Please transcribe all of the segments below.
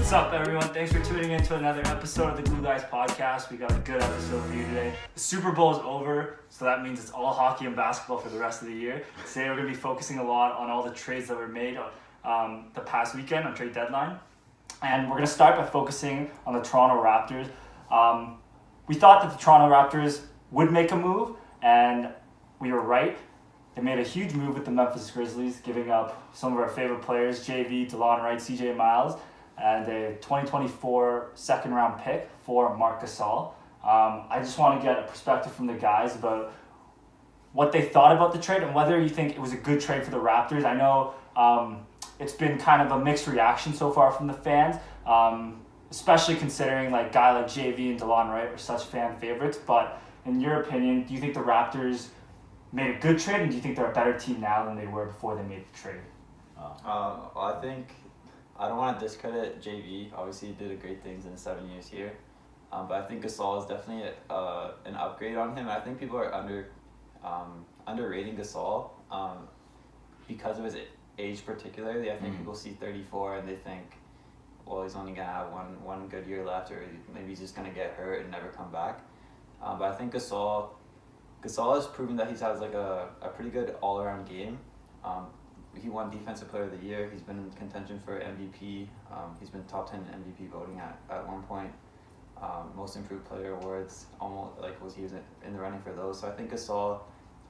What's up, everyone? Thanks for tuning in to another episode of the Glue Guys podcast. We got a good episode for you today. The Super Bowl is over, so that means it's all hockey and basketball for the rest of the year. Today we're going to be focusing a lot on all the trades that were made the past weekend on trade deadline. And we're going to start by focusing on the Toronto Raptors. We thought that the Toronto Raptors would make a move, and we were right. They made a huge move with the Memphis Grizzlies, giving up some of our favorite players, JV, DeLon Wright, CJ Miles, and a 2024 second-round pick for Marc Gasol. I just want to get a perspective from the guys about what they thought about the trade and whether you think it was a good trade for the Raptors. I know it's been kind of a mixed reaction so far from the fans, especially considering like guy like JV and DeLon Wright are such fan favorites. But in your opinion, do you think the Raptors made a good trade, and do you think they're a better team now than they were before they made the trade? Well, I think I don't want to discredit JV. Obviously, he did great things in the 7 years here. But I think Gasol is definitely an upgrade on him. I think people are underrating Gasol because of his age particularly. I think people see 34 and they think, well, he's only going to have one good year left, or maybe he's just going to get hurt and never come back. But I think Gasol has proven that he has like a pretty good all-around game. He won Defensive Player of the Year. He's been in contention for MVP. He's been top 10 MVP voting at one point. Most Improved Player awards, he was in the running for those. So I think Gasol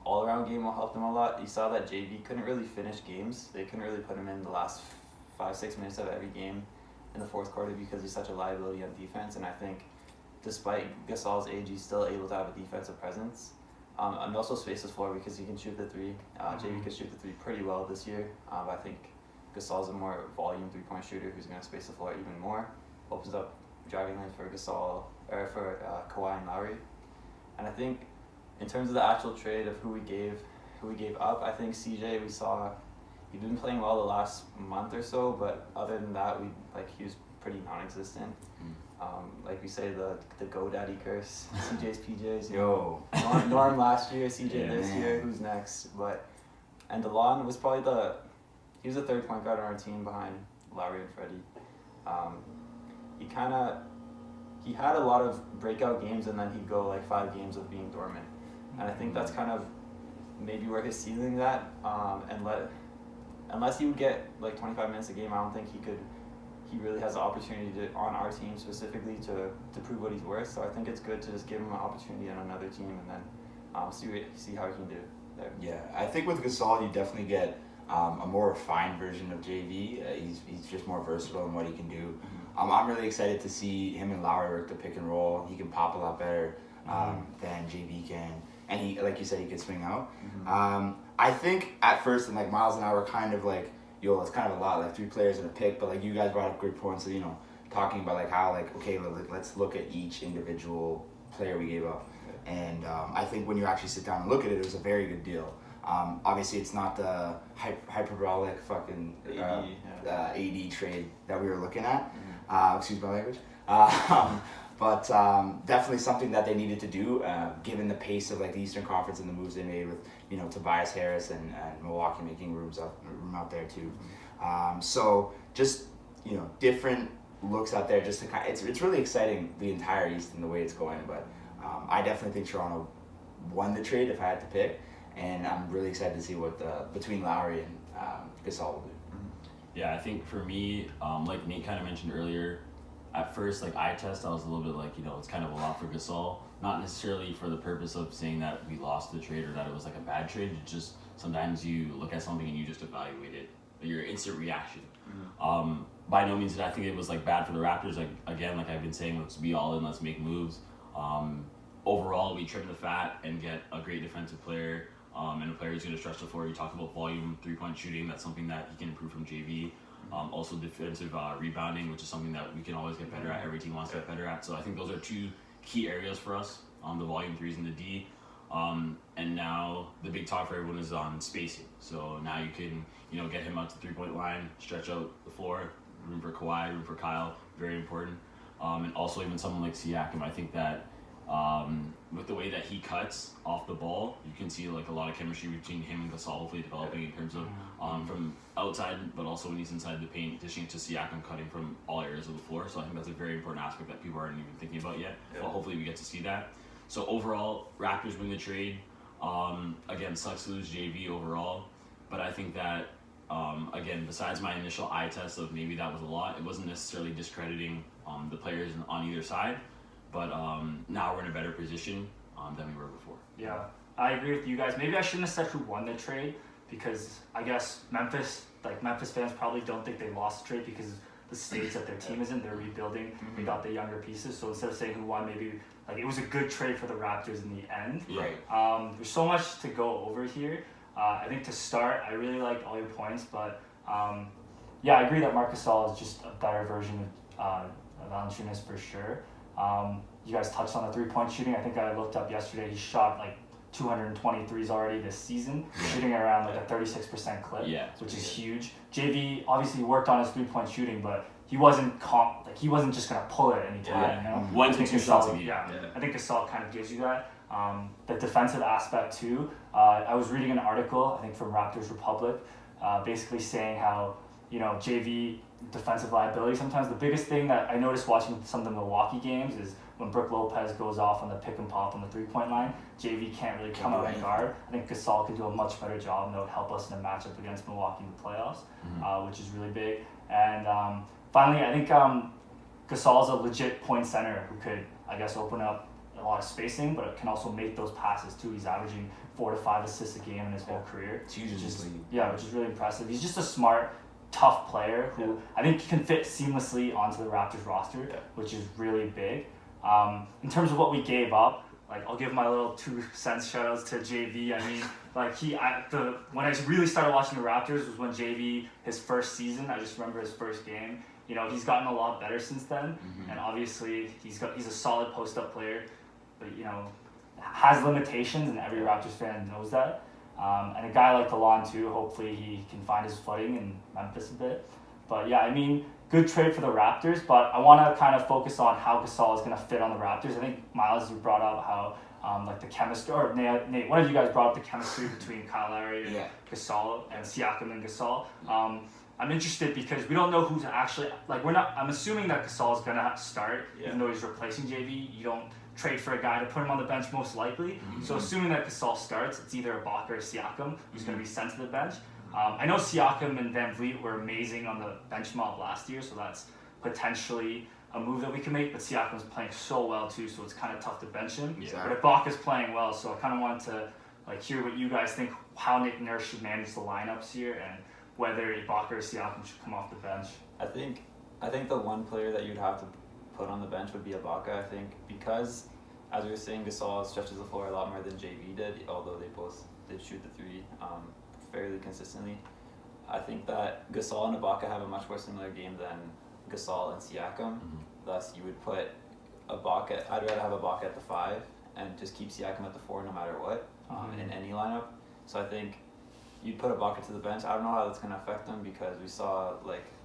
all-around game will help them a lot. You saw that JV couldn't really finish games. They couldn't really put him in the last 5-6 minutes of every game in the fourth quarter because he's such a liability on defense. And I think despite Gasol's age, he's still able to have a defensive presence. And also space the floor because he can shoot the three. JV can shoot the three pretty well this year. I think Gasol's a more volume three-point shooter who's going to space the floor even more. Opens up driving lane for Kawhi and Lowry. And I think in terms of the actual trade of who we gave up, I think CJ, we saw he'd been playing well the last month or so, but other than that, he was pretty non-existent. Like we say, the GoDaddy curse. CJ's PJs. Norm last year, CJ this year. Who's next? And DeLon was probably he was the third point guard on our team behind Lowry and Freddie. He had a lot of breakout games, and then he'd go like 5 games of being dormant. And I think that's kind of maybe where his ceiling's at. Unless he would get like 25 minutes a game, I don't think he really has the opportunity on our team specifically to prove what he's worth. So I think it's good to just give him an opportunity on another team and then see how he can do there. Yeah, I think with Gasol you definitely get a more refined version of JV. He's just more versatile in what he can do. I'm really excited to see him and Lowry work the pick and roll. He can pop a lot better than JV can, and he, like you said, he can swing out. I think at first, and like Miles and I were kind of like, it's kind of a lot, like 3 players in a pick, but like you guys brought up good points, so talking about like how okay, let's look at each individual player we gave up. And I think when you actually sit down and look at it, it was a very good deal. Obviously it's not the hyperbolic fucking AD trade that we were looking at, excuse my language, but definitely something that they needed to do given the pace of like the Eastern Conference and the moves they made with Tobias Harris and Milwaukee making room out there too. So just different looks out there. Just to it's really exciting, the entire East and the way it's going. But I definitely think Toronto won the trade if I had to pick, and I'm really excited to see what between Lowry and Gasol will do. Yeah, I think for me, like Nate kind of mentioned earlier, at first, like eye test, I was a little bit like, it's kind of a lot for Gasol. Not necessarily for the purpose of saying that we lost the trade or that it was like a bad trade. It's just sometimes you look at something and you just evaluate it, your instant reaction. By no means did I think it was like bad for the Raptors. Like again, like I've been saying, let's be all in, let's make moves. Overall, we trim the fat and get a great defensive player and a player who's going to stretch the floor. You talk about volume, 3-point shooting. That's something that he can improve from JV. Also defensive rebounding, which is something that we can always get better at. Every team wants to get better at. So I think those are 2 key areas for us on the volume 3s and the D. And now the big talk for everyone is on spacing. So now you can, get him out to the 3-point line, stretch out the floor, room for Kawhi, room for Kyle, very important. And also even someone like Siakam, I think that with the way that he cuts off the ball, you can see like a lot of chemistry between him and Gasol hopefully developing in terms of from outside, but also when he's inside the paint, dishing it to Siakam, cutting from all areas of the floor. So I think that's a very important aspect that people aren't even thinking about yet. Yeah. But hopefully we get to see that. So overall, Raptors win the trade. Again, sucks to lose JV overall, but I think that again, besides my initial eye test of maybe that was a lot, it wasn't necessarily discrediting the players on either side. But now we're in a better position than we were before. Yeah, I agree with you guys. Maybe I shouldn't have said who won the trade because I guess Memphis fans probably don't think they lost the trade because the stage that their team is in, they're rebuilding. They got the younger pieces. So instead of saying who won, maybe like it was a good trade for the Raptors in the end. Right. There's so much to go over here. I think to start, I really liked all your points, but yeah, I agree that Marc Gasol is just a better version of Valunciunas for sure. You guys touched on the three-point shooting. I think I looked up yesterday. He shot like 223s already this season, shooting around like a 36% clip, which is huge. JV obviously worked on his three-point shooting, but he wasn't just gonna pull it anytime. You know? One to two shots a game. I think Gasol kind of gives you that. The defensive aspect too. I was reading an article, I think from Raptors Republic, basically saying how JV defensive liability. Sometimes the biggest thing that I noticed watching some of the Milwaukee games is when Brook Lopez goes off on the pick and pop on the three-point line, JV can't really come out and guard. I think Gasol could do a much better job, and that would help us in a matchup against Milwaukee in the playoffs, which is really big. And finally, I think Gasol's a legit point center who could, I guess, open up a lot of spacing, but it can also make those passes too. He's averaging 4 to 5 assists a game in his whole career. It's huge in this league. Yeah, which is really impressive. He's just a smart, tough player who I think can fit seamlessly onto the Raptors roster, which is really big. In terms of what we gave up, like I'll give my little 2 cents shout outs to JV. I mean, like when I really started watching the Raptors was when JV, his first season, I just remember his first game. He's gotten a lot better since then, and obviously he's a solid post-up player, but has limitations, and every Raptors fan knows that. And a guy like DeLon too, hopefully he can find his footing in Memphis a bit. But yeah, I mean, good trade for the Raptors, but I want to kind of focus on how Gasol is going to fit on the Raptors. I think, Miles, you brought up how like the chemistry, or Nate, one of you guys brought up the chemistry between Kyle Lowry and Gasol, and Siakam and Gasol. I'm interested because we don't know who's actually, I'm assuming that Gasol is going to start, even though he's replacing JV. You don't trade for a guy to put him on the bench most likely. So assuming that Gasol starts, it's either Ibaka or Siakam who's going to be sent to the bench. I know Siakam and Van Vliet were amazing on the bench mob last year, so that's potentially a move that we can make, but Siakam's playing so well too, so it's kind of tough to bench him. But Ibaka's playing well, so I kind of wanted to hear what you guys think, how Nick Nurse should manage the lineups here, and whether Ibaka or Siakam should come off the bench. I think the one player that you'd have to put on the bench would be Ibaka, I think, because as we were saying, Gasol stretches the floor a lot more than JV did, although they both did shoot the three fairly consistently. I think that Gasol and Ibaka have a much more similar game than Gasol and Siakam. Thus, you would put Ibaka. I'd rather have Ibaka at the 5 and just keep Siakam at the 4 no matter what in any lineup. So I think you'd put Ibaka to the bench. I don't know how that's going to affect him because we saw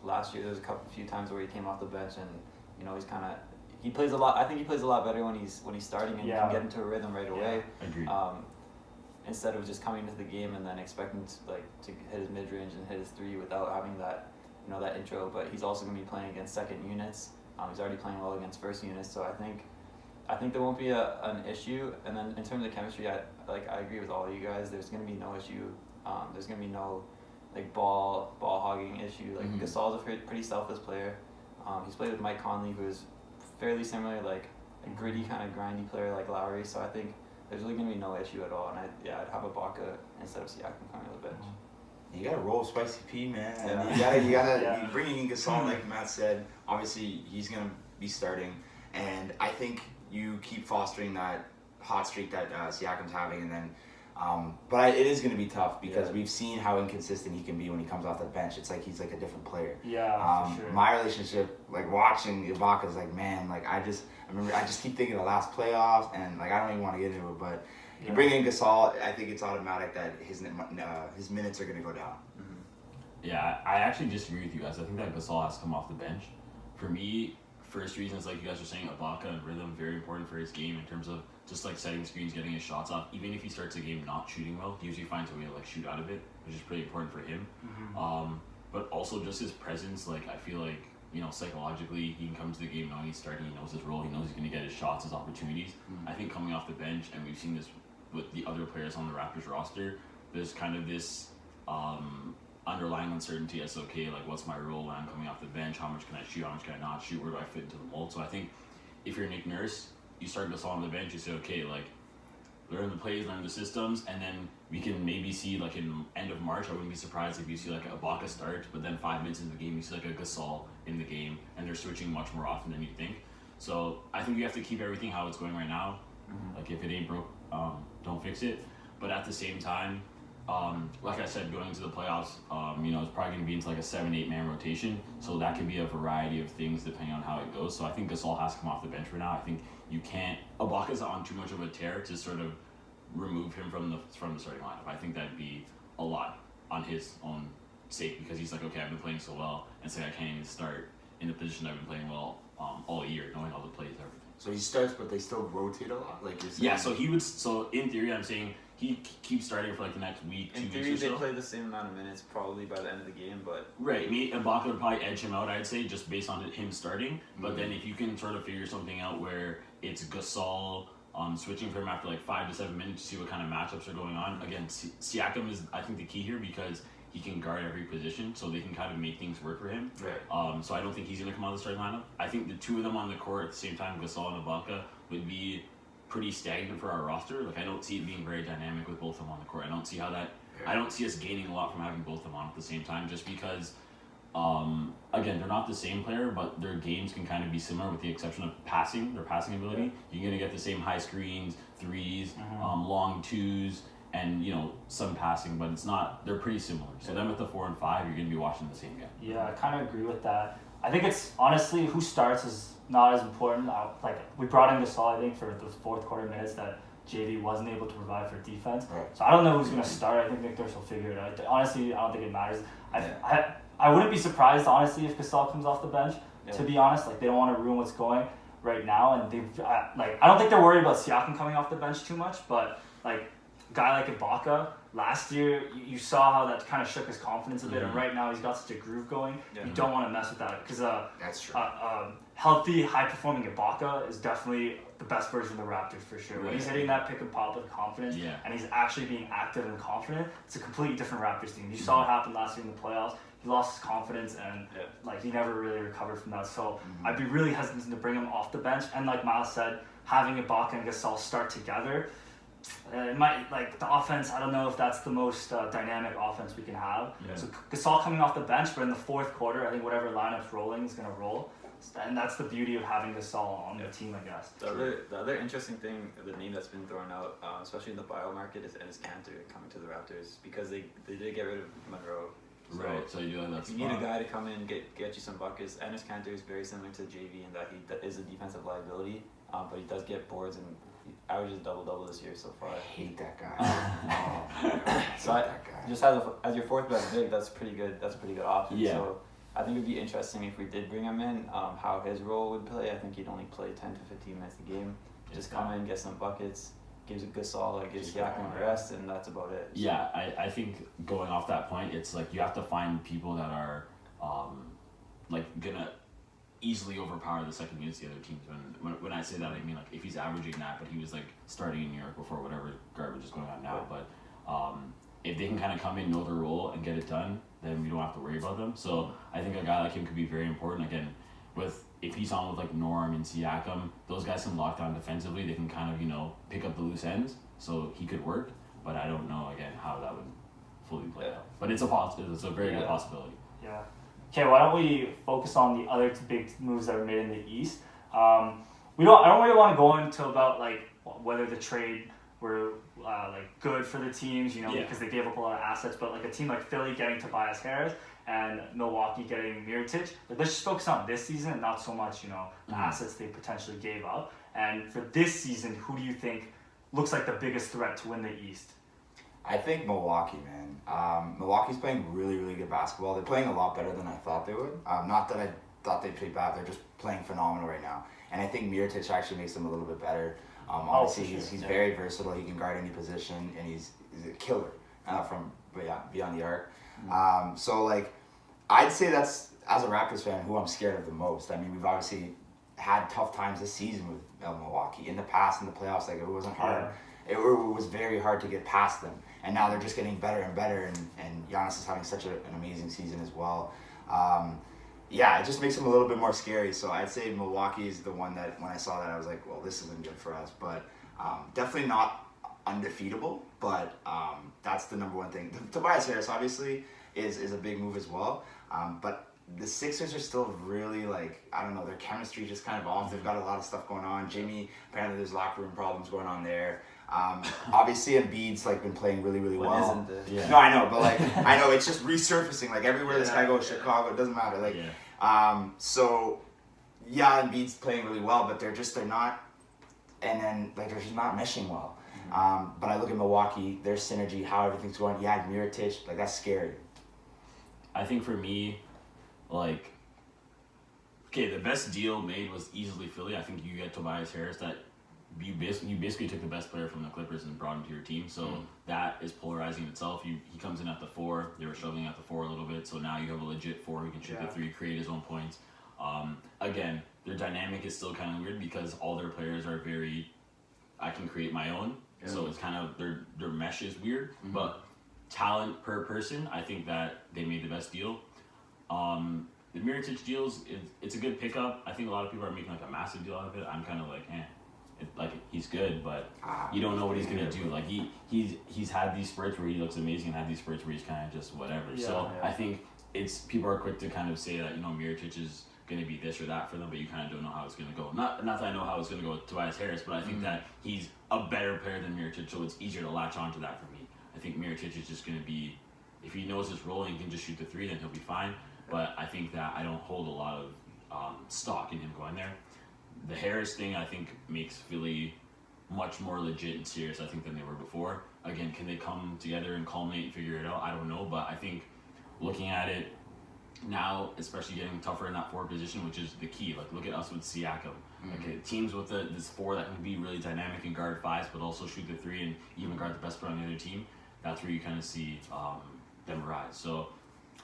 last year there was a few times where he came off the bench and he plays a lot. I think he plays a lot better when he's starting and can get into a rhythm right away. Agreed. Instead of just coming into the game and then expecting to hit his mid range and hit his 3 without having that that intro. But he's also going to be playing against second units. He's already playing well against first units, so I think there won't be an issue. And then in terms of chemistry, I agree with all of you guys. There's going to be no issue. There's going to be no ball hogging issue. Gasol's a pretty selfless player. He's played with Mike Conley, who is fairly similar, a gritty kind of grindy player like Lowry. So I think there's really going to be no issue at all. And I'd have Ibaka instead of Siakam coming to the bench. You gotta roll Spicy P, man. Yeah. You gotta bringing in Gasol, like Matt said. Obviously, he's gonna be starting, and I think you keep fostering that hot streak that Siakam's having, and then. But it is gonna be tough because we've seen how inconsistent he can be when he comes off the bench. It's like he's a different player. Yeah, for sure. My relationship, watching Ibaka is I just keep thinking the last playoffs, and I don't even want to get into it, but. You bring in Gasol, I think it's automatic that his minutes are going to go down. Yeah, I actually disagree with you guys. I think that Gasol has to come off the bench. For me, first reason is, like you guys were saying, Ibaka and rhythm, very important for his game in terms of just like setting screens, getting his shots off. Even if he starts a game not shooting well, he usually finds a way to like shoot out of it, which is pretty important for him. But also just his presence, like I feel like, you know, psychologically he can come to the game knowing he's starting, he knows his role, he knows he's going to get his shots, his opportunities. I think coming off the bench, and we've seen this with the other players on the Raptors roster, there's kind of this underlying uncertainty as, okay, like what's my role when I'm coming off the bench, how much can I shoot, how much can I not shoot, where do I fit into the mold. So I think if you're Nick Nurse, you start Gasol on the bench, you say, okay, like learn the plays, learn the systems, and then we can maybe see like in end of March, I wouldn't be surprised if you see like a Ibaka start, but then 5 minutes into the game you see like a Gasol in the game, and they're switching much more often than you think. So I think you have to keep everything how it's going right now. Like if it ain't broke, don't fix it. But at the same time, like I said, going into the playoffs, you know, it's probably going to be into like a 7-8 man rotation. So that can be a variety of things depending on how it goes. So I think Gasol has to come off the bench for now. I think you can't. Ibaka's on too much of a tear to sort of remove him from the starting lineup. I think that'd be a lot on his own sake, because he's like, okay, I've been playing so well, and say I can't even start in the position I've been playing well all year, knowing all the plays, everything. So he starts, but they still rotate a lot, like you're saying. Yeah, so he would. So in theory, I'm saying he keeps starting for like the next week, 2 In weeks theory, or so. they play the same amount of minutes probably by the end of the game, but Right, me and Ibaka would probably edge him out, I'd say, just based on him starting. But then if you can sort of figure something out where it's Gasol switching for him after like 5 to 7 minutes to see what kind of matchups are going on. Again, Siakam is, I think, the key here, because he can guard every position, so they can kind of make things work for him. right. So I don't think he's going to come out of the starting lineup. I think the two of them on the court at the same time, Gasol and Ibaka, would be pretty stagnant for our roster. Like I don't see it being very dynamic with both of them on the court. I don't see how that. I don't see us gaining a lot from having both of them on at the same time, just because. Again, they're not the same player, but their games can kind of be similar with the exception of passing, their passing ability. You're going to get the same high screens, threes, long twos, and, you know, some passing, but it's not, they're pretty similar. So then with the 4 and 5, you're going to be watching the same game. Yeah, I kind of agree with that. I think it's, honestly, who starts is not as important. Like, we brought in Gasol, I think, for those fourth quarter minutes that JV wasn't able to provide for defense. Right. So I don't know who's going to start. I think Nick Nurse will figure it out. Honestly, I don't think it matters. I wouldn't be surprised, honestly, if Gasol comes off the bench, to be honest. Like, they don't want to ruin what's going right now. And I don't think they're worried about Siakam coming off the bench too much, but, like, a guy like Ibaka, last year, you saw how that kind of shook his confidence a bit, and right now he's got such a groove going. You don't want to mess with that, because That's true. healthy, high-performing Ibaka is definitely the best version of the Raptors for sure. When he's hitting that pick and pop with confidence, and he's actually being active and confident, it's a completely different Raptors team. You saw what happened last year in the playoffs. He lost his confidence, and like he never really recovered from that. So I'd be really hesitant to bring him off the bench. And like Miles said, having Ibaka and Gasol start together, it might, like, the offense, I don't know if that's the most dynamic offense we can have. So Gasol coming off the bench, but in the fourth quarter, I think whatever lineup's rolling is going to roll. And that's the beauty of having Gasol on the team, I guess. The other interesting thing, the name that's been thrown out, especially in the bio market, is Enes Kanter coming to the Raptors, because they did get rid of Monroe. So Right, so you do that. if you need a guy to come in and get you some buckets, Enes Kanter is very similar to JV in that he is a defensive liability, but he does get boards, and he averages double-double this year so far. I hate that guy. So just as your fourth best big, that's pretty good. That's a pretty good option. Yeah. So I think it'd be interesting if we did bring him in, how his role would play. I think he'd only play 10 to 15 minutes a game. Just come in, get some buckets, gives a Gasol, gives Siakam a rest, and that's about it. So, Yeah, I think going off that point, it's like you have to find people that are like gonna easily overpower the second units of the other teams. When I say that, I mean like if he's averaging that, but he was like starting in New York before whatever garbage is going on now. But if they can kind of come in, know their role, and get it done, then we don't have to worry about them. So I think a guy like him could be very important. Again, if he's on with like Norm and Siakam, those guys can lock down defensively. They can kind of, you know, pick up the loose ends. So he could work, but I don't know again how that would fully play out. But it's a very good possibility. Yeah. Okay, why don't we focus on the other two big moves that were made in the East? I don't really want to go into about like whether the trade were like good for the teams, you know, because they gave up a lot of assets. But like a team like Philly getting Tobias Harris and Milwaukee getting Mirotic, like, let's just focus on this season and not so much, you know, the assets they potentially gave up. And for this season, who do you think looks like the biggest threat to win the East? I think Milwaukee, man. Milwaukee's playing really, really good basketball. They're playing a lot better than I thought they would. Not that I thought they played bad. They're just playing phenomenal right now. And I think Mirotic actually makes them a little bit better. Obviously, he's very versatile. He can guard any position, and he's a killer from beyond the arc. So like, I'd say that's, as a Raptors fan, who I'm scared of the most. I mean, we've obviously had tough times this season with Milwaukee. In the past, in the playoffs, like, it wasn't hard. It was very hard to get past them. And now they're just getting better and better, and Giannis is having such an amazing season as well. It just makes them a little bit more scary. So I'd say Milwaukee is the one that, when I saw that, I was like, well, this isn't good for us. But definitely not undefeatable, but that's the number one thing. Tobias Harris, obviously, is a big move as well. But the Sixers are still really, like, I don't know, their chemistry just kind of off. They've got a lot of stuff going on. Jimmy, apparently there's locker room problems going on there. Obviously Embiid's like been playing really, really well. Isn't this? Yeah. No, I know, but like, I know it's just resurfacing. Like, everywhere this guy goes, Chicago, it doesn't matter. Like, Embiid's playing really well, but they're not, and then like they're just not meshing well. But I look at Milwaukee, their synergy, how everything's going. Yeah, Mirotic, like, that's scary. I think for me, like, okay, the best deal made was easily Philly. I think you get Tobias Harris, that you basically took the best player from the Clippers and brought him to your team. So that is polarizing in itself. He comes in at the 4. They were struggling at the 4 a little bit. So now you have a legit 4 who can shoot the 3, create his own points. Again, their dynamic is still kind of weird because all their players are very, I can create my own. Yeah. So it's kind of, their mesh is weird. But talent per person, I think that they made the best deal. The Mirotic deals, it's a good pickup. I think a lot of people are making like a massive deal out of it. I'm kind of like, like, he's good, but you don't know what he's gonna do. Like, he's had these spurts where he looks amazing, and had these spurts where he's kind of just whatever. I think people are quick to kind of say that, Mirotic is gonna be this or that for them, but you kind of don't know how it's gonna go. Not that I know how it's gonna go with Tobias Harris, but I think that he's a better player than Mirotic, so it's easier to latch onto that for me. I think Mirotic is just gonna be, if he knows his role and he can just shoot the 3, then he'll be fine. But I think that I don't hold a lot of stock in him going there. The Harris thing, I think, makes Philly much more legit and serious, I think, than they were before. Again, can they come together and culminate and figure it out? I don't know, but I think looking at it now, especially getting tougher in that 4 position, which is the key. Like, look at us with Siakam. Like, teams with this 4 that can be really dynamic and guard 5s, but also shoot the 3 and even guard the best player on the other team. That's where you kind of see them rise. So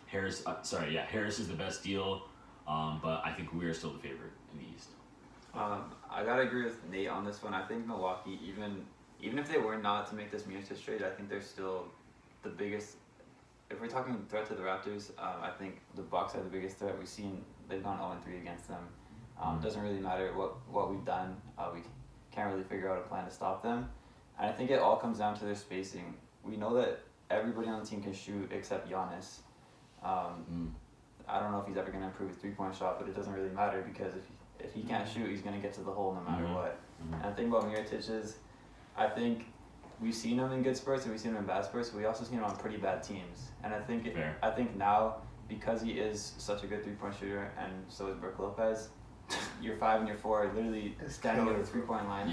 Harris is the best deal, but I think we are still the favorite in the East. I gotta agree with Nate on this one. I think Milwaukee, even if they were not to make this Mirotic trade, I think they're still the biggest. If we're talking threat to the Raptors, I think the Bucks are the biggest threat. We've seen they've gone 0-3 against them. Doesn't really matter what we've done. We can't really figure out a plan to stop them. And I think it all comes down to their spacing. We know that everybody on the team can shoot except Giannis. I don't know if he's ever going to improve his 3-point shot, but it doesn't really matter because if he can't shoot, he's going to get to the hole no matter what. And the thing about Mirotic is, I think we've seen him in good spurts and we've seen him in bad spurts, but we also seen him on pretty bad teams. And I think now, because he is such a good 3-point shooter, and so is Brook Lopez, your 5 and your 4 are literally standing at the 3-point line,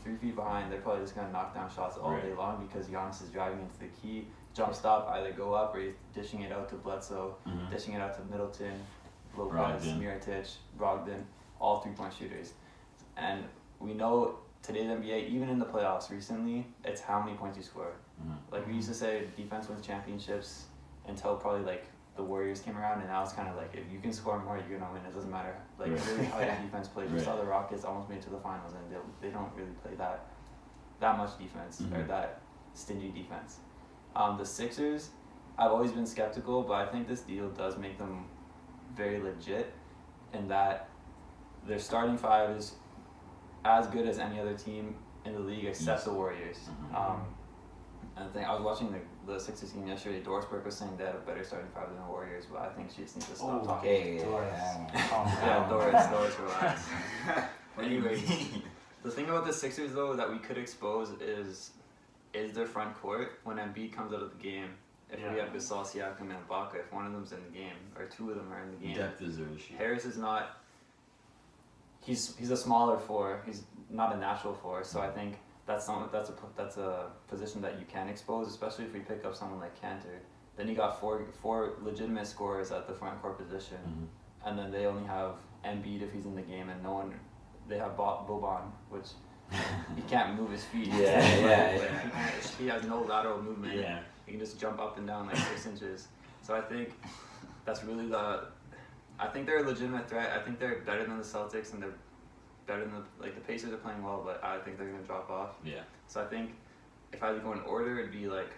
3 feet behind. They're probably just going to knock down shots all day long because Giannis is driving into the key. Jump stop, either go up or he's dishing it out to Bledsoe, dishing it out to Middleton, Lopez, Mirotic, Brogdon, all 3-point shooters. And we know today's NBA, even in the playoffs recently, it's how many points you score. Like, we used to say defense wins championships until probably like the Warriors came around, and now it's kind of like, if you can score more, you're gonna win. It doesn't matter like really how your defense plays. You saw the Rockets almost made it to the finals, and they don't really play that much defense or that stingy defense. The Sixers, I've always been skeptical, but I think this deal does make them very legit in that their starting 5 is as good as any other team in the league except the Warriors. And I think I was watching the Sixers team yesterday. Doris Burke was saying they had a better starting 5 than the Warriors, but I think she just needs to stop talking. Doris, relax. Anyways, the thing about the Sixers though that we could expose is their front court when Embiid comes out of the game. If we have Gasol, Siakam, and Ibaka, if one of them's in the game or 2 of them are in the game, depth is an issue. Harris is not. He's a smaller 4. He's not a natural 4. So I think that's a position that you can expose, especially if we pick up someone like Cantor. Then you got four legitimate scorers at the front court position. and then they only have Embiid if he's in the game, and no one. They have Boban, which he can't move his feet. He has no lateral movement. Yeah. He can just jump up and down like 6 inches. So I think that's really I think they're a legitimate threat. I think they're better than the Celtics, and they're better than the Pacers are playing well, but I think they're gonna drop off. Yeah. So I think if I had to go in order, it'd be like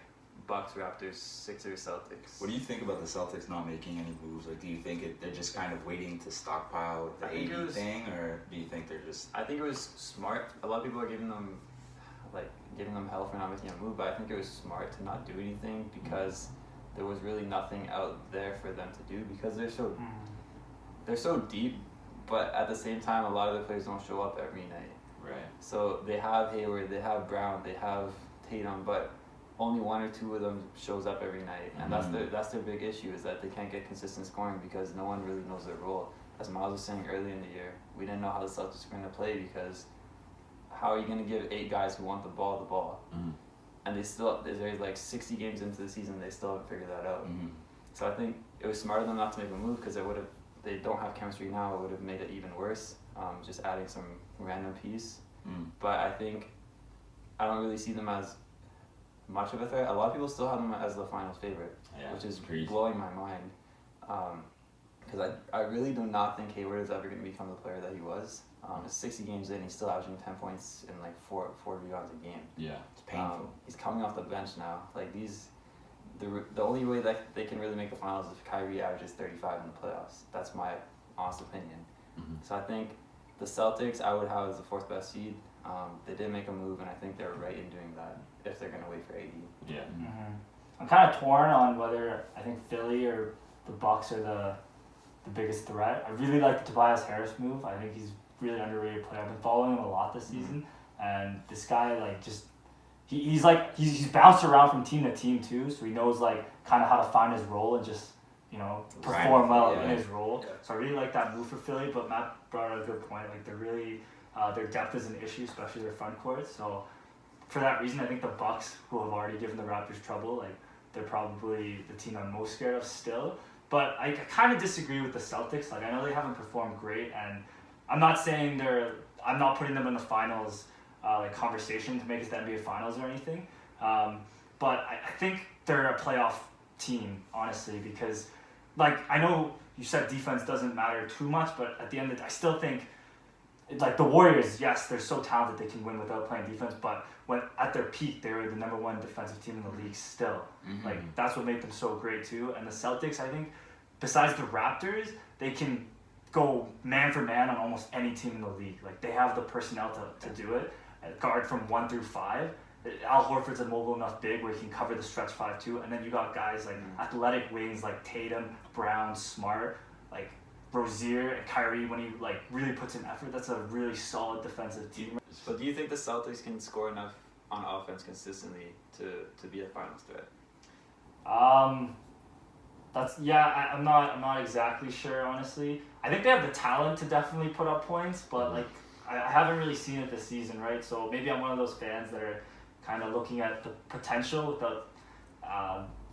Bucks, Raptors, Sixers, Celtics. What do you think about the Celtics not making any moves? Like, do you think they're just kind of waiting to stockpile the AD thing, or do you think they're just? I think it was smart. A lot of people are giving them hell for not making a move, but I think it was smart to not do anything because there was really nothing out there for them to do because they're so deep, but at the same time, a lot of the players don't show up every night. Right. So they have Hayward, they have Brown, they have Tatum, but only 1 or 2 of them shows up every night, and that's their big issue is that they can't get consistent scoring because no one really knows their role. As Miles was saying early in the year, we didn't know how the Celtics were going to play because how are you going to give 8 guys who want the ball? Mm-hmm. And they're like 60 games into the season, they still haven't figured that out. Mm-hmm. So I think it was smart of them not to make a move because they don't have chemistry now. It would have made it even worse, just adding some random piece. But I think I don't really see them as much of a threat. A lot of people still have them as the finals favorite, which is crazy. blowing my mind. Because I really do not think Hayward is ever going to become the player that he was. 60 games in, he's still averaging 10 points and like 4 rebounds a game. Yeah. It's painful. He's coming off the bench now. Like the only way that they can really make the finals is if Kyrie averages 35 in the playoffs. That's my honest opinion. Mm-hmm. So I think the Celtics I would have as the 4th best seed. They did make a move, and I think they're right in doing that if they're going to wait for AD. Yeah. Mm-hmm. I'm kind of torn on whether I think Philly or the Bucks are the biggest threat. I really like the Tobias Harris move. I think he's really underrated player. I've been following him a lot this season, and this guy he's bounced around from team to team too, so he knows like kind of how to find his role and just perform well in his role. Yeah. So I really like that move for Philly. But Matt brought up a good point. Like they're really their depth is an issue, especially their front court. So for that reason, I think the Bucks, who have already given the Raptors trouble, like they're probably the team I'm most scared of still. But I kind of disagree with the Celtics. Like I know they haven't performed great, and I'm not saying I'm not putting them in the finals conversation to make it to the NBA Finals or anything. But I think they're a playoff team, honestly, because like I know you said defense doesn't matter too much, but at the end of it, I still think like the Warriors, yes, they're so talented they can win without playing defense, but when at their peak they were the number 1 defensive team in the league still. Mm-hmm. Like that's what made them so great too. And the Celtics, I think, besides the Raptors, they can go man for man on almost any team in the league. Like they have the personnel to do it. Guard from 1 through 5. Al Horford's a mobile enough big where he can cover the stretch 5 too. And then you got guys like athletic wings like Tatum, Brown, Smart, like Rozier and Kyrie when he like really puts in effort. That's a really solid defensive team. But do you think the Celtics can score enough on offense consistently to be a finals threat? I'm not exactly sure, honestly. I think they have the talent to definitely put up points, but like I haven't really seen it this season, right? So maybe I'm one of those fans that are kind of looking at the potential without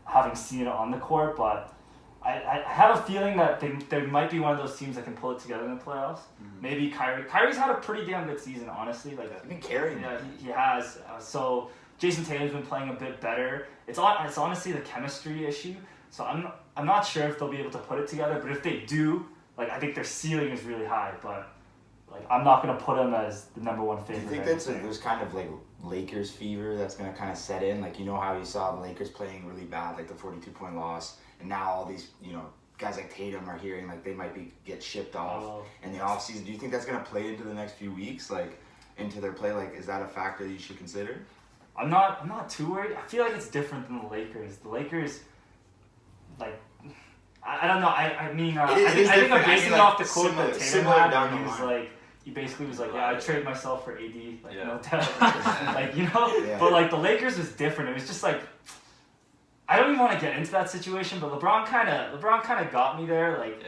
having seen it on the court, but I have a feeling that they might be one of those teams that can pull it together in the playoffs. Mm-hmm. Maybe Kyrie's had a pretty damn good season, honestly. Like he's been carrying. Yeah, he has. So Jason Tatum's been playing a bit better. It's honestly the chemistry issue. So I'm not sure if they'll be able to put it together, but if they do, like I think their ceiling is really high. But like I'm not gonna put them as the number 1 favorite. Do you think there's kind of like Lakers fever that's gonna kind of set in? Like how you saw the Lakers playing really bad, like the 42-point loss. And now all these, guys like Tatum are hearing like they might get shipped off in the offseason. Do you think that's going to play into the next few weeks, like into their play? Like, is that a factor that you should consider? I'm not too worried. I feel like it's different than the Lakers. The Lakers, like, I don't know. I mean, I think I'm basing it off the quote that Tatum had. He was like, he basically was like, I'd trade myself for AD, like no doubt. Like but like the Lakers was different. It was just like. I don't even want to get into that situation, but LeBron kind of got me there. Like,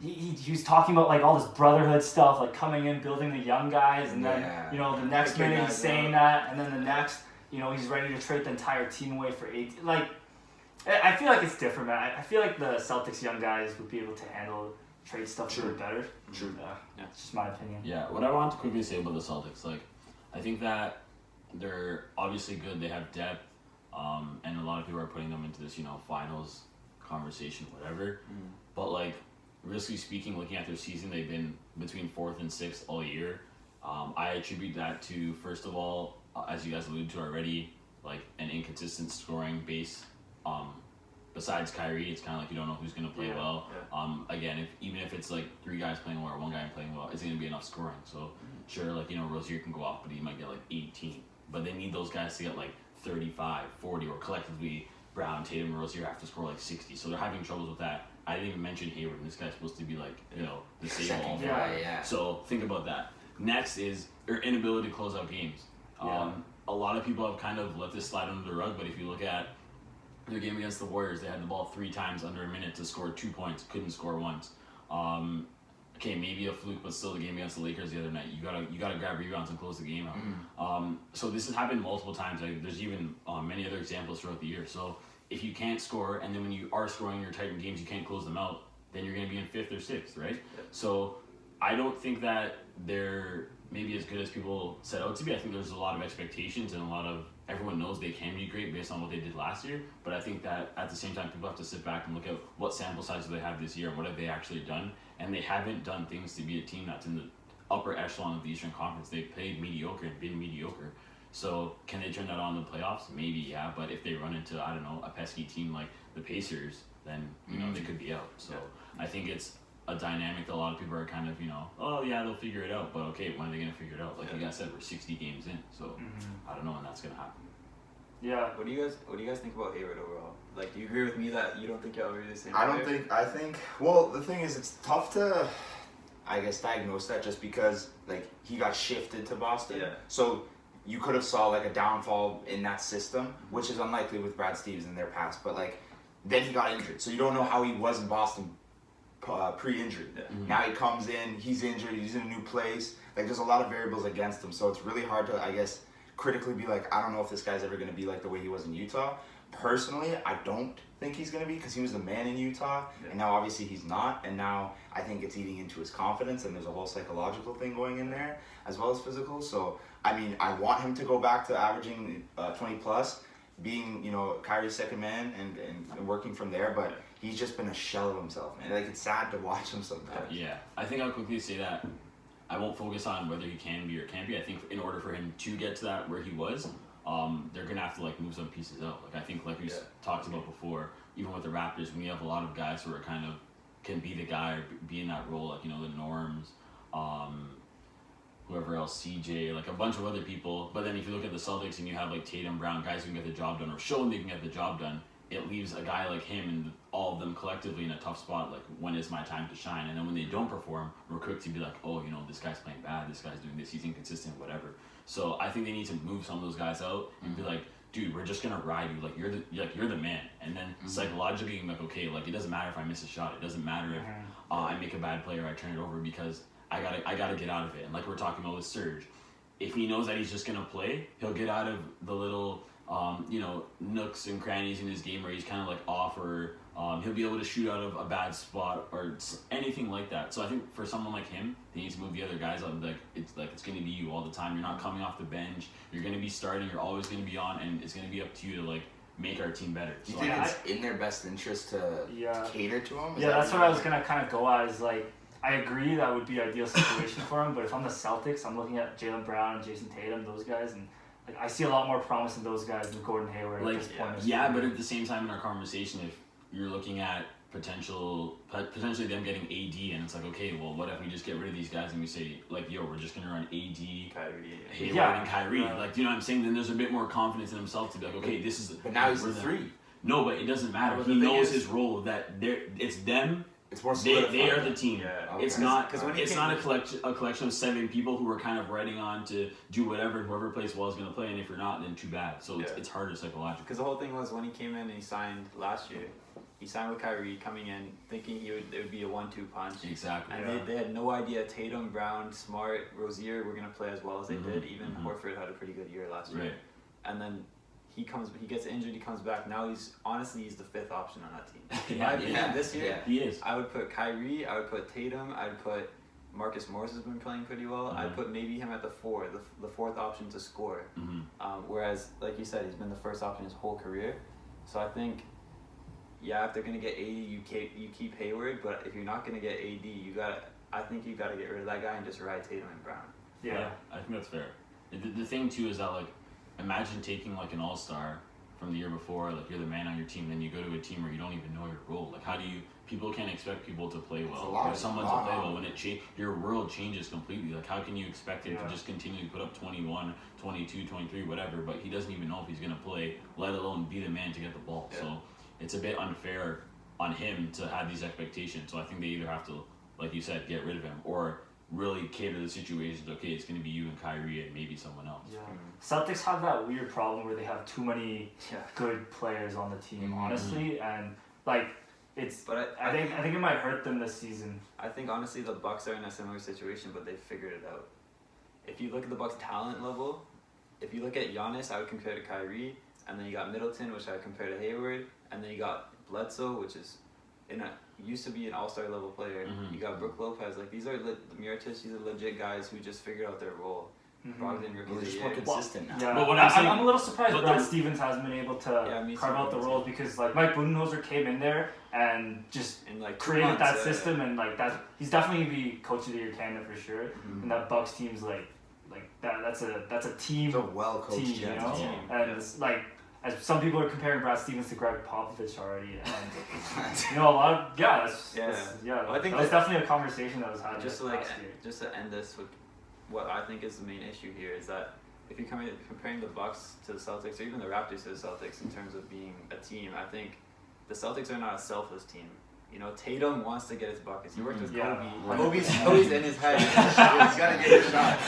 he was talking about like all this brotherhood stuff, like coming in, building the young guys, and then the next minute he's saying that, and then the next, he's ready to trade the entire team away for 8. Like, I feel like it's different, man. I feel like the Celtics young guys would be able to handle trade stuff for better. True. Yeah, it's just my opinion. Yeah, what I want to quickly say about the Celtics, like, I think that they're obviously good. They have depth, and a lot of people are putting them into this, finals conversation, whatever. But like, realistically speaking, looking at their season, they've been between 4th and 6th all year. I attribute that to, first of all, as you guys alluded to already, like an inconsistent scoring base. Besides Kyrie, it's kind of like you don't know who's going to play well. Again, even if it's like 3 guys playing well or 1 guy playing well, it's going to be enough scoring. So sure, like, Rozier can go off, but he might get like 18. But they need those guys to get like 35, 40, or collectively Brown, Tatum, and Rozier have to score like 60. So they're having troubles with that. I didn't even mention Hayward, and this guy's supposed to be like, the save all. Yeah. So think about that. Next is their inability to close out games. A lot of people have kind of let this slide under the rug, but if you look at their game against the Warriors, they had the ball 3 times under a minute to score 2 points, couldn't score once. Okay, maybe a fluke, but still the game against the Lakers the other night, you gotta grab rebounds and close the game out. So this has happened multiple times. Like, there's even many other examples throughout the year. So if you can't score, and then when you are scoring your Titan games, you can't close them out, then you're gonna be in 5th or 6th, right? So I don't think that they're maybe as good as people set out to be. I think there's a lot of expectations and everyone knows they can be great based on what they did last year. But I think that at the same time, people have to sit back and look at what sample size do they have this year and what have they actually done. And they haven't done things to be a team that's in the upper echelon of the Eastern Conference. They've played mediocre and been mediocre. So can they turn that on in the playoffs? Maybe, yeah. But if they run into, I don't know, a pesky team like the Pacers, then, they could be out. So I think it's a dynamic that a lot of people are kind of, oh yeah, they'll figure it out. But okay, when are they going to figure it out? Like you guys said, we're 60 games in. So I don't know when that's going to happen. Yeah. What do you guys think about Hayward overall? Like, do you agree with me that you don't think he'll be the same? I think, well, the thing is, it's tough to, I guess, diagnose that just because, like, he got shifted to Boston. Yeah. So you could have saw, like, a downfall in that system, which is unlikely with Brad Stevens in their past. But, like, then he got injured. So you don't know how he was in Boston pre-injury. Now he comes in, he's injured, he's in a new place. Like, there's a lot of variables against him. So it's really hard to, I guess, critically be like, I don't know if this guy's ever going to be like the way he was in Utah. Personally, I don't think he's going to be, because he was the man in Utah, and now obviously he's not, and now I think it's eating into his confidence, and there's a whole psychological thing going in there, as well as physical. So, I mean, I want him to go back to averaging 20 plus, being, Kyrie's second man and working from there, but he's just been a shell of himself, man. Like, it's sad to watch him sometimes. Yeah, I think I'll quickly say that I won't focus on whether he can be or can't be. I think in order for him to get to that where he was, they're gonna have to like move some pieces out. Like I think like we talked about before, even with the Raptors, when you have a lot of guys who are kind of can be the guy or be in that role, like the Norms, whoever else, CJ, like a bunch of other people. But then if you look at the Celtics and you have like Tatum, Brown, guys who can get the job done or showing they can get the job done, it leaves a guy like him and all of them collectively in a tough spot. Like, when is my time to shine? And then when they don't perform, we're quick to be like, oh, this guy's playing bad, this guy's doing this, he's inconsistent, whatever. So I think they need to move some of those guys out and be like, dude, we're just gonna ride you. Like you're the man. And then psychologically, I'm like, okay, like it doesn't matter if I miss a shot. It doesn't matter if I make a bad play or I turn it over, because I gotta get out of it. And like we're talking about with Serge, if he knows that he's just gonna play, he'll get out of the little nooks and crannies in his game where he's kind of like off, or he'll be able to shoot out of a bad spot or anything like that. So I think for someone like him, they need to move the other guys up. It's going to be you all the time. You're not coming off the bench. You're going to be starting. You're always going to be on, and it's going to be up to you to like make our team better. Do you think it's in their best interest to cater to him? That's what I was gonna kind of go at. Is like, I agree that would be ideal situation for him, but if I'm the Celtics, I'm looking at Jaylen Brown and Jason Tatum, those guys, and like I see a lot more promise in those guys than Gordon Hayward at this point. Yeah, but at the same time in our conversation, if you're looking at potentially them getting AD, and it's like, okay, well, what if we just get rid of these guys and we say like, yo, we're just gonna run AD, Kyrie, Hayward, and Kyrie, like, do you know what I'm saying? Then there's a bit more confidence in himself to be like, okay, this is. But now he's the 3. No, but it doesn't matter. He knows his role. That it's them. It's more they are the team. Yeah. Okay. It's not a collection of 7 people who are kind of riding on to do whatever. Whoever plays well is going to play, and if you're not, then too bad. So it's harder psychologically. Because the whole thing was when he came in and he signed last year, he signed with Kyrie coming in thinking it would be a 1-2 punch. Exactly. And they had no idea Tatum, Brown, Smart, Rozier were going to play as well as they did. Even Horford had a pretty good year last year. Right. And then he gets injured, he comes back. Now he's the fifth option on that team. In Yeah, my opinion, this year, yeah. He is. I would put Kyrie, I would put Tatum, I'd put Marcus Morris has been playing pretty well. I'd put maybe him at the fourth option to score. Whereas, like you said, he's been the first option his whole career. So I think, yeah, if they're gonna get AD, you keep Hayward. But if you're not gonna get AD, I think you gotta get rid of that guy and just ride Tatum and Brown. Yeah. I think that's fair. The thing too is that, like, imagine taking like an all-star from the year before, like you're the man on your team, then you go to a team where you don't even know your role. Like, how do you? People can't expect people to play well or someone to play well when your world changes completely. Like, how can you expect him to just continue to put up 21, 22, 23, whatever, but he doesn't even know if he's gonna play, let alone be the man to get the ball. Yeah. So it's a bit unfair on him to have these expectations. So I think they either have to, like you said, get rid of him or really cater to the situations. Okay, it's going to be you and Kyrie and maybe someone else. Yeah. Celtics have that weird problem where they have too many good players on the team, honestly, and like it's. But I think it might hurt them this season. I think honestly the Bucks are in a similar situation, but they figured it out. If you look at the Bucks' talent level, if you look at Giannis, I would compare to Kyrie, and then you got Middleton, which I would compare to Hayward, and then you got Bledsoe, which is used to be an all-star level player. You got Brook Lopez. Like, these are Mirotic, these are legit guys who just figured out their role. Brogdon, rookie of the just year. more consistent now. Yeah, But what I'm saying- I'm a little surprised but Brad the- Stevens hasn't been able to me too, carve out the me too. roles because like Mike Budenholzer came in there and just In like 2 created months, that system and like that he's definitely gonna be coach of the year candidate for sure. And that Bucks team's like that's a team It's a well-coached team, team. you know? team. And it's like as some people are comparing Brad Stevens to Greg Popovich already, and you know a lot of that's Well, I think that was definitely a conversation that was had just last year. just to end this with what I think is the main issue here is that if you're comparing the Bucks to the Celtics or even the Raptors to the Celtics in terms of being a team, I think the Celtics are not a selfless team. You know, Tatum wants to get his buckets. He worked with Yeah. Kobe. Kobe's in his head. He's gotta get his shot.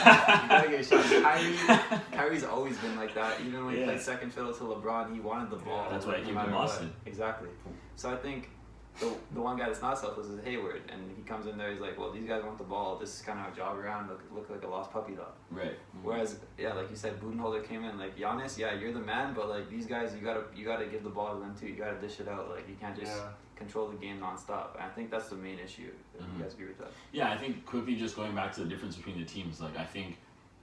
You gotta get a shot. Kyrie's always been like that. Even when he played second fiddle to LeBron, he wanted the ball. That's why he no came matter to what. Boston. Exactly. So I think the one guy that's not selfless is Hayward, and he comes in there. He's like, well, these guys want the ball. This is kind of a job around. Look like a lost puppy dog. Right. Whereas, like you said, Budenholzer came in like Giannis. Yeah, you're the man, but like these guys, you gotta give the ball to them too. You gotta dish it out. Like you can't just control the game nonstop. And I think that's the main issue. You guys agree with that? Yeah, I think quickly just going back to the difference between the teams, like I think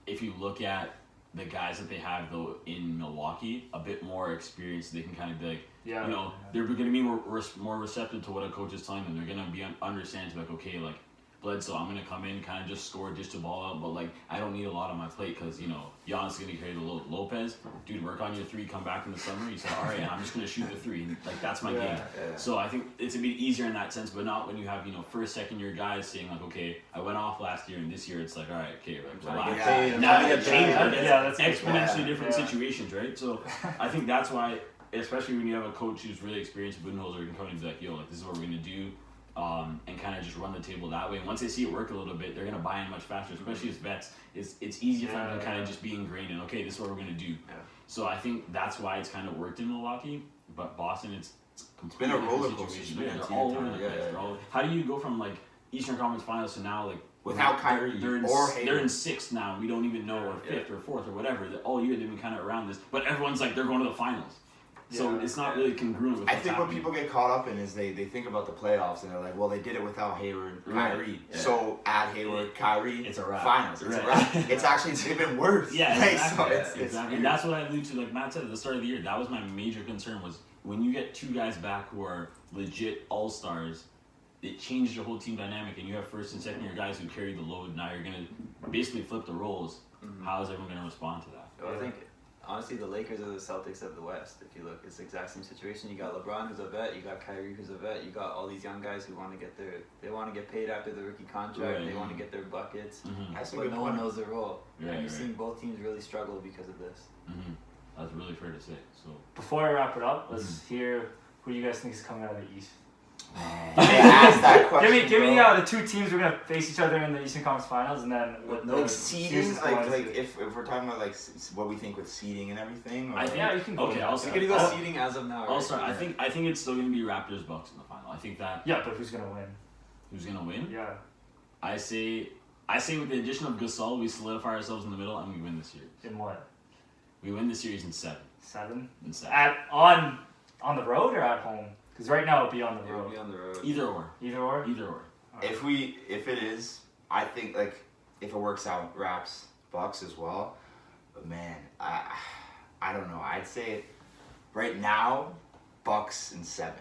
if you look at the guys that they have though in Milwaukee, a bit more experience, they can kind of be like, you know, they're going to be more receptive to what a coach is telling them. They're going to be understanding to like, okay, like Bledsoe, I'm going to come in, kind of just score, dish the ball out, but like I don't need a lot on my plate because, you know, Giannis is going to carry the load. Lopez, dude, work on your three, come back in the summer. You said, all right, I'm just going to shoot the three. And, like, that's my game. Yeah. So I think it's a bit easier in that sense, but not when you have, you know, first, second year guys saying like, okay, I went off last year and this year it's like, all right, okay, like, relax. Now you change it. That's Exponentially different situations, right? So I think that's why, especially when you have a coach who's really experienced, Budenholzer can come and be like, yo, like this is what we're going to do. And kind of just run the table that way. And once they see it work a little bit, they're gonna buy in much faster. Especially as vets, it's easy for them to kind of just be ingrained in. Okay, this is what we're gonna do. Yeah. So I think that's why it's kind of worked in Milwaukee. But Boston, it's completely been a roller coaster. situation. Yeah, they're all over the place. They're all, how do you go from like Eastern Conference Finals to now like without Kyrie they're in, or they're in sixth now. We don't even know, or fifth or fourth or whatever. All year they've been kind of around this, but everyone's like they're going to the finals. So it's not really congruent with I what's think happening. what people get caught up in is they think about the playoffs and they're like, well, they did it without Hayward, Kyrie. Yeah. So add Hayward, Kyrie, it's a wrap. finals. It's a wrap. It's actually even worse. Yeah, Like, exactly. so it's exactly. And that's what I allude to, like Matt said at the start of the year. That was my major concern was when you get two guys back who are legit all-stars, it changes your whole team dynamic, and you have first and second year guys who carry the load. Now you're going to basically flip the roles. How is everyone going to respond to that? Well, I think honestly the Lakers are the Celtics of the West. If you look, it's the exact same situation. You got LeBron who's a vet, you got Kyrie who's a vet, you got all these young guys who want to get paid after the rookie contract. They want to get their buckets, That's a but good no point. one knows their role. Right, and you're right. seeing both teams really struggle because of this. That's really fair to say. So Before I wrap it up, let's hear who you guys think is coming out of the East. Ask that question, Give me bro. the two teams we're gonna face each other in the Eastern Conference Finals, and then what No the seeding, series is like going like to. if we're talking about like what we think with seeding and everything. Or Yeah, you can go. Okay, with I'll that. We're gonna go I'll- seeding as of now. I'll right? start. I think it's still going to be Raptors Bucks in the final. I think that Yeah, but who's gonna win? who's going to win? Yeah. I say with the addition of Gasol, we solidify ourselves in the middle and we win this year. In what? We win the series in 7. 7? In 7. On the road or at home? Because right now it'll be on the It would road. be on the road. Either or. Either or? Either or. If it is, I think like if it works out, Raps Bucks as well. But man, I don't know. I'd say right now, Bucks in 7.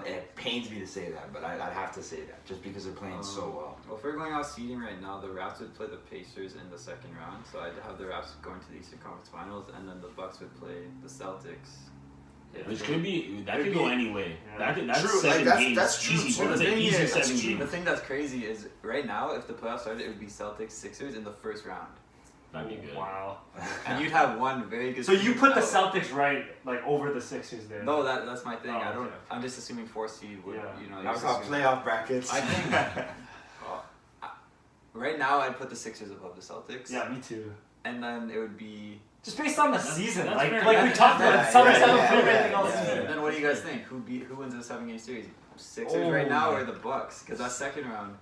It pains me to say that, but I'd have to say that just because they're playing so well. Well, if we're going out seeding right now, the Raps would play the Pacers in the second round, so I'd have the Raps going to the Eastern Conference Finals, and then the Bucks would play the Celtics. Which could go any way. Yeah. That's True, 7 like, games. that's true. Easy. So That's the an thing easy is, 7 that's true. games. The thing that's crazy is right now, if the playoffs started, it would be Celtics Sixers in the first round, That'd be good. Wow. and you'd have one very good. So you team put the out. Celtics right like over the Sixers there. No, that's my thing. Oh, I don't. okay. I'm just assuming 4 seed would. Yeah. You know. That was you're how assuming- playoff brackets. I think. Right now, I'd put the Sixers above the Celtics. Yeah, me too. And then it would be. Just based on the That's- season, that's like fair. we talked about, Yeah, Celtics yeah, haven't yeah, played yeah, anything else. yeah. either. Then what do you guys think? Who wins the 7-game series? Sixers Oh, right now my- or the Bucks? Because that's second round.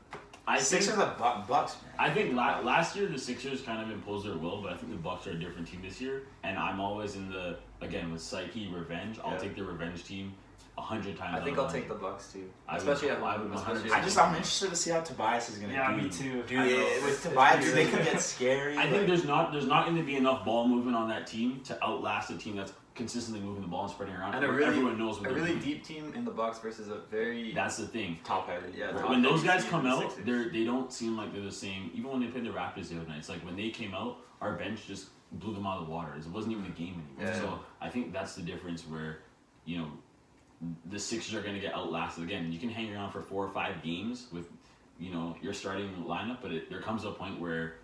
I think Sixers are Bucks, man. I think last year the Sixers kind of imposed their will, but I think the Bucks are a different team this year. And I'm always in the with psyche revenge. I'll Yeah. take the revenge team 100 times. I think out of I'll take the 100. Bucks too, I would- especially at I home. would Especially 100%. at I'm interested to see how Tobias is gonna Yeah, do. me too. Dude, I know. with Tobias, they could get scary. I think there's not going to be enough ball movement on that team to outlast a team that's consistently moving the ball and spreading around. And a where really, everyone knows what a they're really doing. deep team in the Bucks versus a very That's the thing. top heavy. Yeah, When top those heavy guys team come in the out, Sixers. they don't seem like they're the same. Even when they played the Raptors the other night, it's like when they came out, our bench just blew them out of the water. It wasn't even a game anymore. Yeah. So I think that's the difference where, the Sixers are going to get outlasted. Again, you can hang around for 4 or 5 games with, your starting lineup, but there comes a point where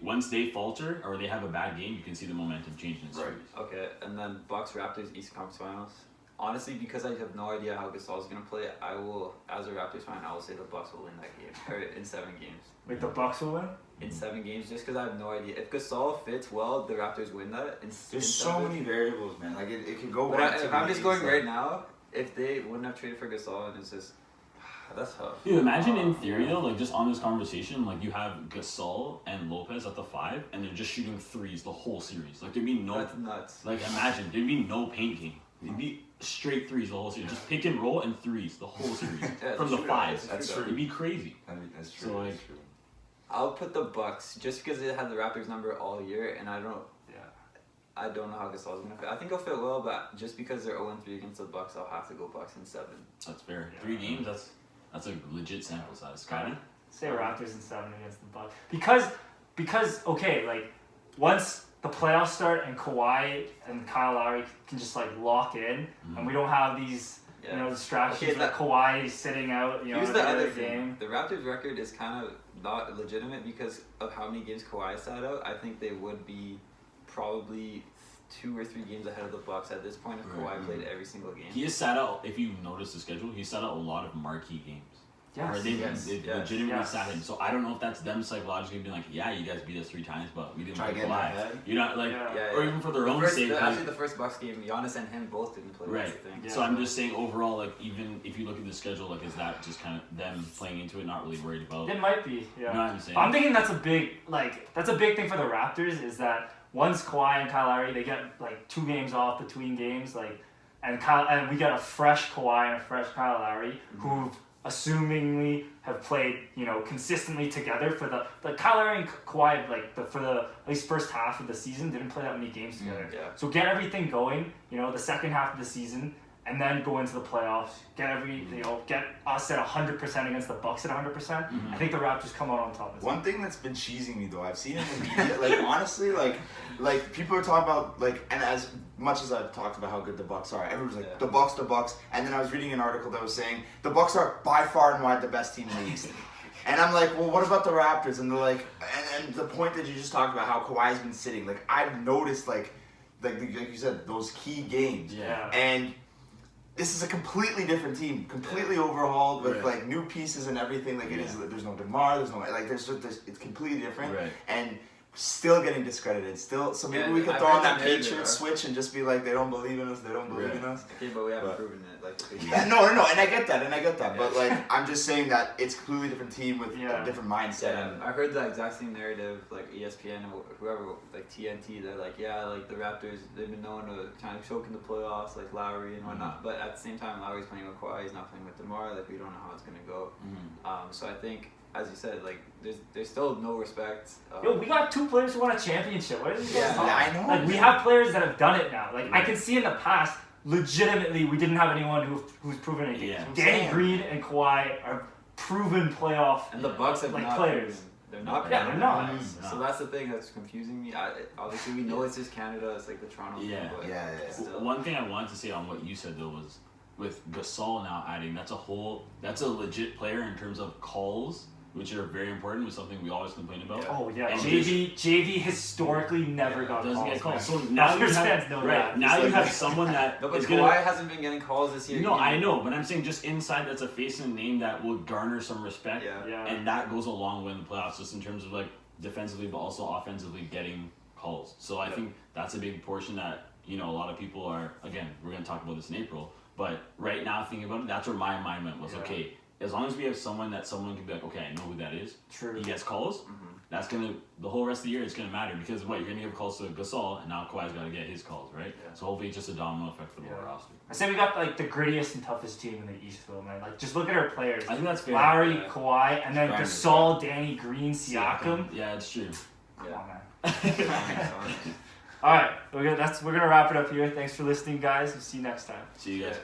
once they falter or they have a bad game, you can see the momentum change in the series. Okay, and then Bucks Raptors Eastern Conference Finals. Honestly, because I have no idea how Gasol is gonna play, I will, as a Raptors fan, I will say the Bucks will win that game or in 7 games. Like the Bucks will win. In 7 games, just because I have no idea. If Gasol fits well, the Raptors win that. There's so many variables, man. Like it could go. But one, if two I'm just ways, going right now, if they wouldn't have traded for Gasol, and it's just that's tough. Dude, imagine in theory though, like just on this conversation, like you have Gasol and Lopez at the 5, and they're just shooting threes the whole series. Like there'd be no, That's nuts. like imagine there'd be no paint game. It'd be straight threes the whole series. Just pick and roll and threes the whole series Yeah, from the shootout, 5s. That's true. It'd be crazy. I mean, that's true. So, like- that's true. I'll put the Bucks just because they had the Raptors number all year, and I don't know how Gasol's gonna fit. I think he'll fit well, but just because they're 0-3 against the Bucks, I'll have to go Bucks in 7. That's fair. Yeah. 3 games. That's a legit sample size. Scotty. Say Raptors in 7 against the Bucks because okay, like once the playoffs start and Kawhi and Kyle Lowry can just like lock in, and we don't have these distractions Okay, with Kawhi sitting out. Here's in the the other other thing. game. The Raptors record is kind of not legitimate because of how many games Kawhi sat out. I think they would be probably 2 or 3 games ahead of the Bucks at this point if Right. Kawhi played every single game. He has sat out. If you notice the schedule, he sat out a lot of marquee games. Where Yes. they've yes, legitimately yes. sat him. So I don't know if that's them psychologically being like, yeah, you guys beat us 3 times, but we didn't Try play getting Kawhi. ahead. You're not like, Yeah. or even for their own sake. like- Actually, the first Bucks game, Giannis and him both didn't play. Right. That's the thing. Yeah. So I'm just saying overall, like even if you look at the schedule, like is that just kind of them playing into it, not really worried about? It might be. Yeah. You know what I'm saying? I'm thinking that's a big thing for the Raptors is that once Kawhi and Kyle Lowry they get like 2 games off between games, and we get a fresh Kawhi and a fresh Kyle Lowry who assumingly have played consistently together for the Kyle Lowry and Kawhi for the at least first half of the season didn't play that many games together. Yeah. So get everything going, the second half of the season. And then go into the playoffs. Get us at 100% against the Bucks at 100%. I think the Raptors come out on top. Of One thing that's been cheesing me though, I've seen in the media, like honestly, like people are talking about and as much as I've talked about how good the Bucks are, everyone's like the Bucks, and then I was reading an article that was saying the Bucks are by far and wide the best team in the East. And I'm like, well, what about the Raptors? And they're like, and the point that you just talked about, how Kawhi's been sitting, like I've noticed like you said, those key games. Yeah. And this is a completely different team, completely overhauled with Right. like new pieces and everything. Like it is, there's no DeMar, there's no it's completely different. Right. And still getting discredited. Still, so maybe we could I've throw heard on that that narrative, Patriots switch and just be like, they don't believe in us. They don't believe in us. Okay, but we haven't But- proven it. Like, Yeah, no, and I get that, But like, I'm just saying that it's a completely different team with a different mindset. And I heard the exact same narrative, like ESPN or whoever, like TNT. They're like, yeah, like the Raptors, they've been known to kind of choke in the playoffs, like Lowry and whatnot. But at the same time, Lowry's playing with Kawhi, he's not playing with DeMar. Like we don't know how it's gonna go. So I think, as you said, like there's still no respect. Yo, we got 2 players who won a championship. What is this? I know. Like we have players that have done it now. Like I can see in the past, legitimately, we didn't have anyone who's proven anything. Yeah. Danny Green and Kawhi are proven playoff. And the Bucks have like not players. proven. They're not. Yeah, they're not. So that's the thing that's confusing me. Obviously, we know it's just Canada. It's like the Toronto Yeah. thing, but Yeah. still. One thing I wanted to say on what you said though was with Gasol now adding, that's a legit player in terms of calls, which are very important, was something we always complain about. Oh yeah, And JV historically never got doesn't calls. get called. man. So now you Raptors have, fans know right, that. now It's you like- have someone that No, but is Kawhi gonna. hasn't been getting calls this year. No, either. I know, but I'm saying just inside that's a face and name that will garner some respect, Yeah. Yeah. and that goes a long way in the playoffs, just in terms of like defensively, but also offensively getting calls. So I think that's a big portion that a lot of people are. Again, we're gonna talk about this in April, but right now thinking about it, that's where my mind went was okay. As long as we have someone can be like, okay, I know who that is. True. He gets calls. That's gonna the whole rest of the year. It's gonna matter because you're gonna give calls to Gasol, and now Kawhi's got to get his calls, right? Yeah. So hopefully it's just a domino effect for the whole roster. I say we got like the grittiest and toughest team in the East, though, man. Like just look at our players. I think that's fair. Lowry, Yeah. Kawhi, and then Grinders, Gasol, Danny Green, Siakam. Yeah, it's true. Come on, man. Yeah. All right, we're gonna wrap it up here. Thanks for listening, guys. We'll see you next time. See you guys. Yeah.